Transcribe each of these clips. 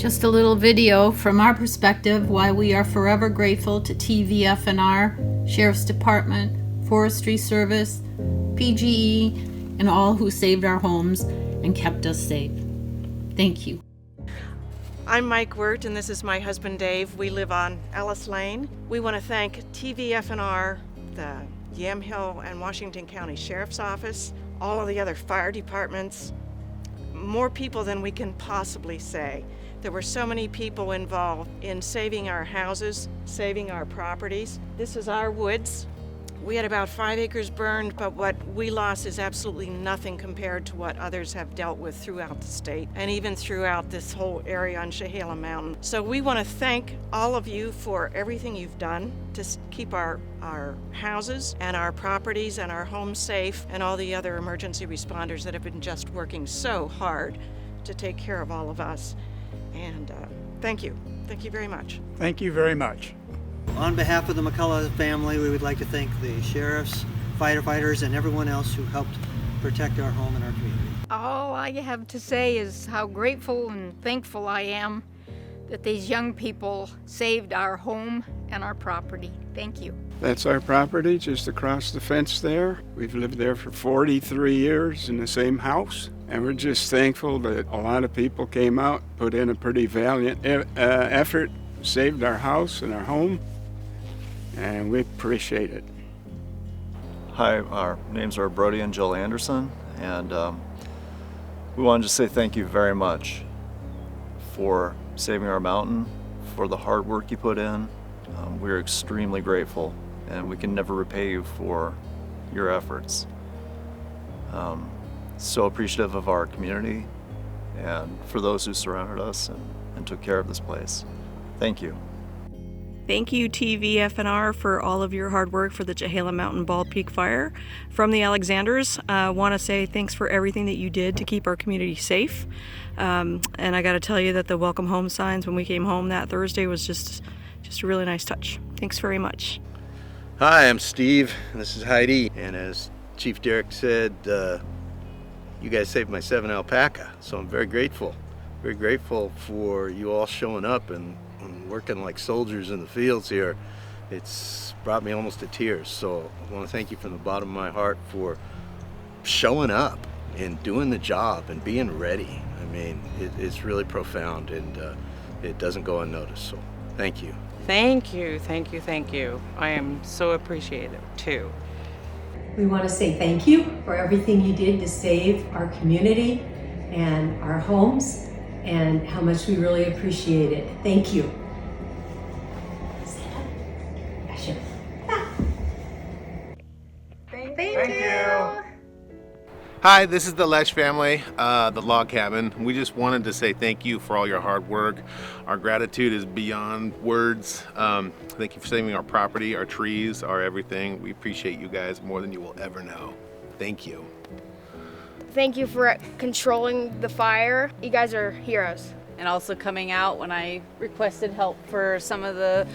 Just a little video from our perspective why we are forever grateful to TVFR, Sheriff's Department, Forestry Service, PGE, and all who saved our homes and kept us safe. Thank you. I'm Mike Wirt, and this is my husband Dave. We live on Ellis Lane. We want to thank TVFR, the Yamhill and Washington County Sheriff's Office, all of the other fire departments, more people than we can possibly say. There were so many people involved in saving our houses, saving our properties. This is our woods. We had about 5 acres burned, but what we lost is absolutely nothing compared to what others have dealt with throughout the state and even throughout this whole area on Chehalem Mountain. So we want to thank all of you for everything you've done to keep our houses and our properties and our homes safe, and all the other emergency responders that have been just working so hard to take care of all of us. And thank you. Thank you very much. Thank you very much. On behalf of the McCullough family, we would like to thank the sheriffs, firefighters, and everyone else who helped protect our home and our community. All I have to say is how grateful and thankful I am that these young people saved our home and our property. Thank you. That's our property just across the fence there. We've lived there for 43 years in the same house. And we're just thankful that a lot of people came out, put in a pretty valiant effort, saved our house and our home, and we appreciate it. Hi, our names are Brody and Jill Anderson, and we wanted to say thank you very much for saving our mountain, for the hard work you put in. We're extremely grateful, and we can never repay you for your efforts. So appreciative of our community and for those who surrounded us and took care of this place. Thank you. Thank you, TVFR, for all of your hard work for the Chehalem Mountain Bald Peak Fire. From the Alexanders, I want to say thanks for everything that you did to keep our community safe. And I got to tell you that the welcome home signs when we came home that Thursday was just a really nice touch. Thanks very much. Hi, I'm Steve, and this is Heidi. And as Chief Derek said, you guys saved my 7 alpaca, so I'm very grateful. Very grateful for you all showing up and working like soldiers in the fields here. It's brought me almost to tears, so I want to thank you from the bottom of my heart for showing up and doing the job and being ready. I mean, it's really profound, and it doesn't go unnoticed, so thank you. Thank you, thank you, thank you. I am so appreciative too. We want to say thank you for everything you did to save our community and our homes, and how much we really appreciate it. Thank you. Thank you. Hi, this is the Lesh family, the log cabin. We just wanted to say thank you for all your hard work. Our gratitude is beyond words. Thank you for saving our property, our trees, our everything. We appreciate you guys more than you will ever know. Thank you. Thank you for controlling the fire. You guys are heroes. And also coming out when I requested help for some of the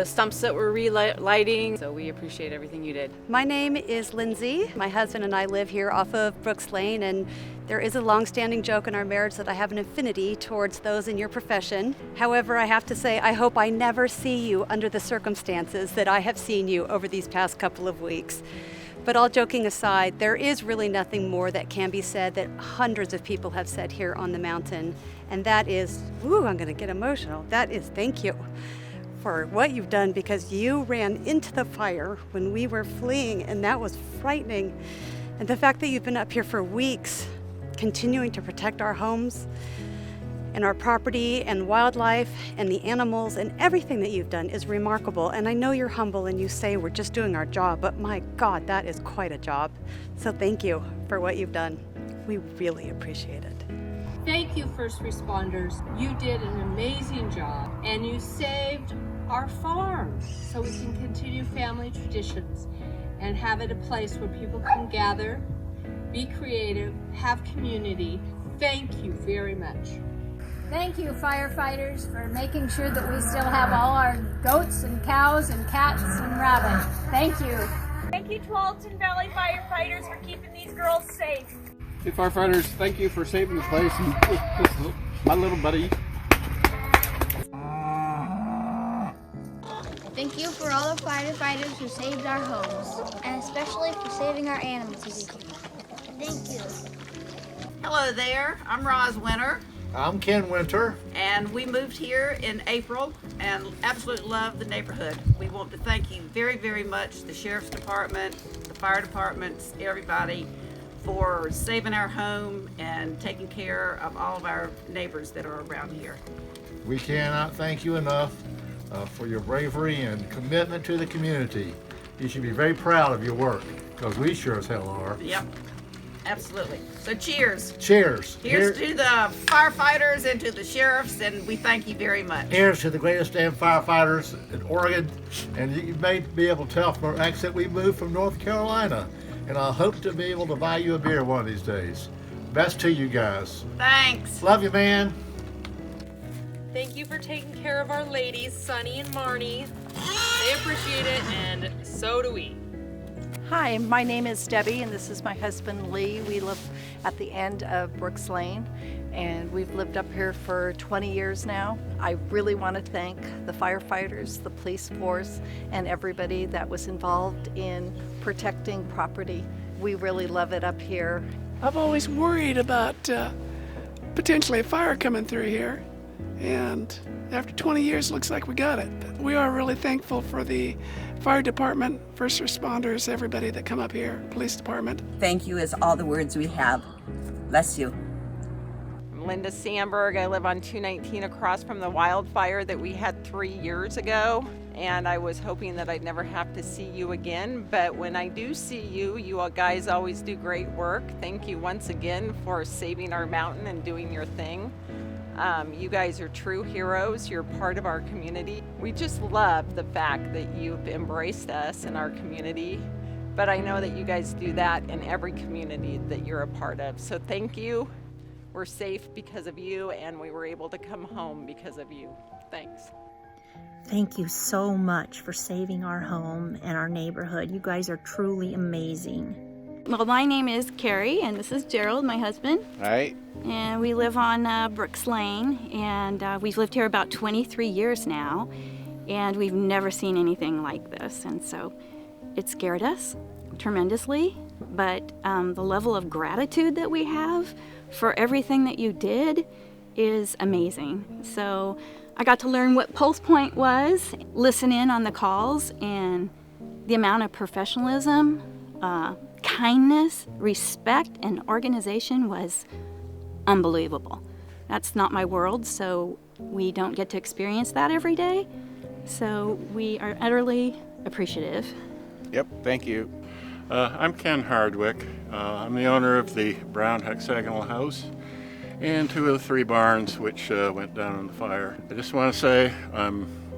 stumps that were relighting. So we appreciate everything you did. My name is Lindsay. My husband and I live here off of Brooks Lane, and there is a long-standing joke in our marriage that I have an affinity towards those in your profession. However, I have to say, I hope I never see you under the circumstances that I have seen you over these past couple of weeks. But all joking aside, there is really nothing more that can be said that hundreds of people have said here on the mountain. And that is, ooh, I'm gonna get emotional. That is thank you for what you've done, because you ran into the fire when we were fleeing, and that was frightening. And the fact that you've been up here for weeks, continuing to protect our homes and our property and wildlife and the animals and everything that you've done is remarkable. And I know you're humble and you say we're just doing our job, but my God, that is quite a job. So thank you for what you've done. We really appreciate it. Thank you, first responders. You did an amazing job, and you saved our farm so we can continue family traditions and have it a place where people can gather, be creative, have community. Thank you very much. Thank you, firefighters, for making sure that we still have all our goats and cows and cats and rabbits. Thank you. Thank you, Tualatin Valley firefighters, for keeping these girls safe. Hey, firefighters, thank you for saving the place. And my little buddy Thank you for all the firefighters who saved our homes, and especially for saving our animals. Thank you. Hello there, I'm Roz Winter. I'm Ken Winter. And we moved here in April and absolutely love the neighborhood. We want to thank you very, very much, the Sheriff's Department, the fire departments, everybody, for saving our home and taking care of all of our neighbors that are around here. We cannot thank you enough for your bravery and commitment to the community. You should be very proud of your work, because we sure as hell are. Yep, absolutely. So cheers. Cheers. Here's to the firefighters and to the sheriffs, and we thank you very much. Here's to the greatest damn firefighters in Oregon. And you may be able to tell from our accent we moved from North Carolina. And I hope to be able to buy you a beer one of these days. Best to you guys. Thanks. Love you, man. Thank you for taking care of our ladies, Sunny and Marnie. They appreciate it, and so do we. Hi, my name is Debbie, and this is my husband Lee. We live at the end of Brooks Lane, and we've lived up here for 20 years now. I really want to thank the firefighters, the police force, and everybody that was involved in protecting property. We really love it up here. I've always worried about potentially a fire coming through here, and after 20 years, looks like we got it. We are really thankful for the fire department, first responders, everybody that come up here, police department. Thank you is all the words we have. Bless you. I'm Linda Sandberg. I live on 219 across from the wildfire that we had 3 years ago. And I was hoping that I'd never have to see you again. But when I do see you, you all guys always do great work. Thank you once again for saving our mountain and doing your thing. You guys are true heroes. You're part of our community. We just love the fact that you've embraced us in our community. But I know that you guys do that in every community that you're a part of. So thank you. We're safe because of you, and we were able to come home because of you. Thanks. Thank you so much for saving our home and our neighborhood. You guys are truly amazing. Well, my name is Carrie, and this is Gerald, my husband. All right. And we live on Brooks Lane, and we've lived here about 23 years now, and we've never seen anything like this. And so it scared us tremendously, but the level of gratitude that we have for everything that you did is amazing. So I got to learn what Pulse Point was, listen in on the calls, and the amount of professionalism, kindness, respect, and organization was unbelievable. That's not my world, so we don't get to experience that every day. So we are utterly appreciative. Yep, thank you. I'm Ken Hardwick. I'm the owner of the brown hexagonal house and 2 of the 3 barns which went down in the fire. I just want to say I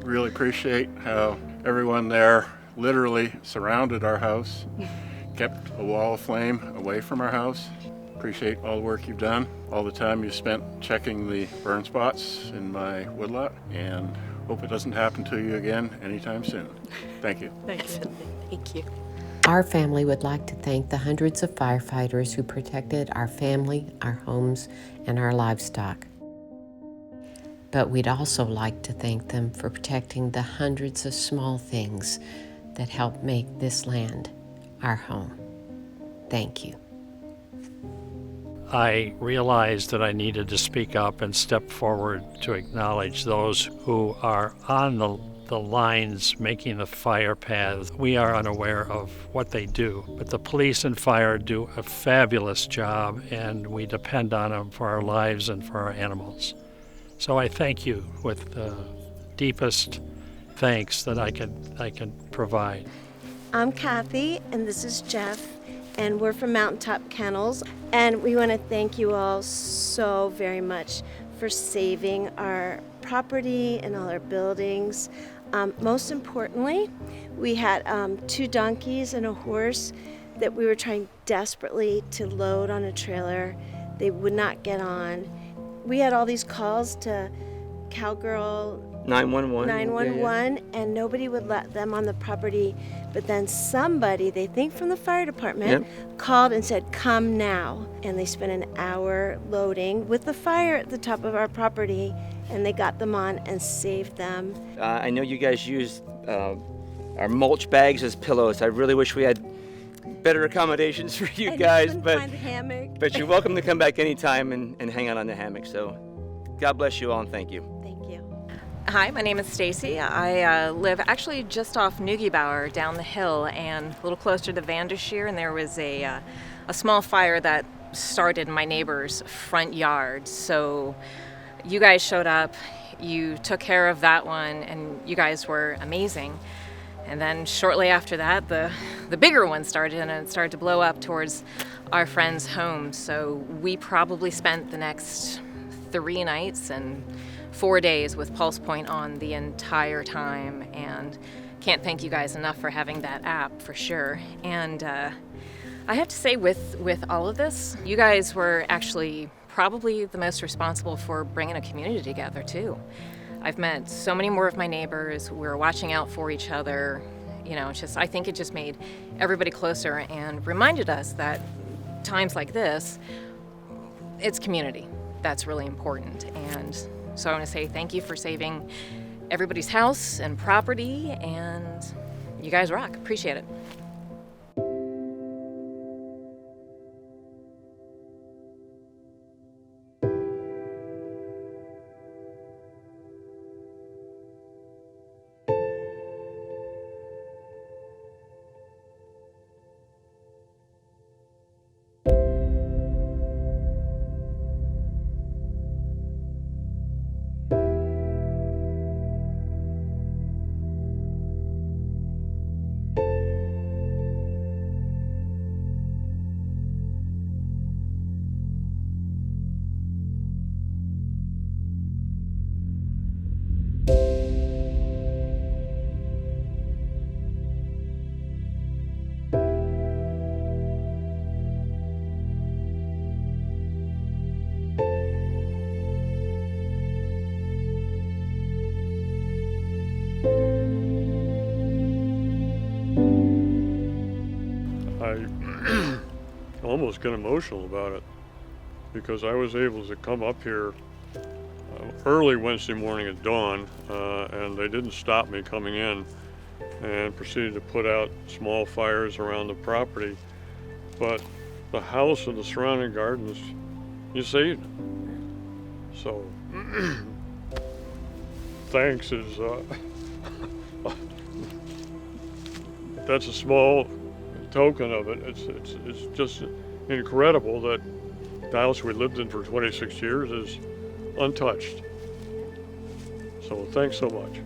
really appreciate how everyone there literally surrounded our house, kept a wall of flame away from our house. Appreciate all the work you've done, all the time you spent checking the burn spots in my woodlot, and hope it doesn't happen to you again anytime soon. Thank you. Thanks. Thank you. Our family would like to thank the hundreds of firefighters who protected our family, our homes, and our livestock. But we'd also like to thank them for protecting the hundreds of small things that help make this land our home. Thank you. I realized that I needed to speak up and step forward to acknowledge those who are on the lines making the fire paths. We are unaware of what they do, but the police and fire do a fabulous job, and we depend on them for our lives and for our animals. So I thank you with the deepest thanks that I can provide. I'm Kathy, and this is Jeff, and we're from Mountaintop Kennels, and we want to thank you all so very much for saving our property and all our buildings. Most importantly, we had 2 donkeys and a horse that we were trying desperately to load on a trailer. They would not get on. We had all these calls to Cowgirl 911, and nobody would let them on the property. But then somebody, they think from the fire department, called and said, "Come now." And they spent an hour loading with the fire at the top of our property, and they got them on and saved them. I know you guys used our mulch bags as pillows. I really wish we had better accommodations for you guys, but find the hammock. but you're welcome to come back anytime and hang out on the hammock. So God bless you all and thank you. Thank you. Hi, my name is Stacy. I live actually just off Neugebauer down the hill and a little closer to Vandersheer, and there was a small fire that started in my neighbor's front yard. So you guys showed up, you took care of that one, and you guys were amazing. And then shortly after that, the bigger one started, and it started to blow up towards our friend's home. So we probably spent the next 3 nights and 4 days with Pulse Point on the entire time, and can't thank you guys enough for having that app for sure. And I have to say, with all of this, you guys were actually probably the most responsible for bringing a community together too. I've met so many more of my neighbors. We're watching out for each other. You know, it's just, I think it just made everybody closer and reminded us that times like this, it's community. That's really important. And so I want to say thank you for saving everybody's house and property, and you guys rock. Appreciate it. I almost get emotional about it because I was able to come up here early Wednesday morning at dawn, and they didn't stop me coming in, and proceeded to put out small fires around the property. But the house and the surrounding gardens, you saved. So thanks is that's a small token of it. It's just incredible that the house we lived in for 26 years is untouched. So thanks so much.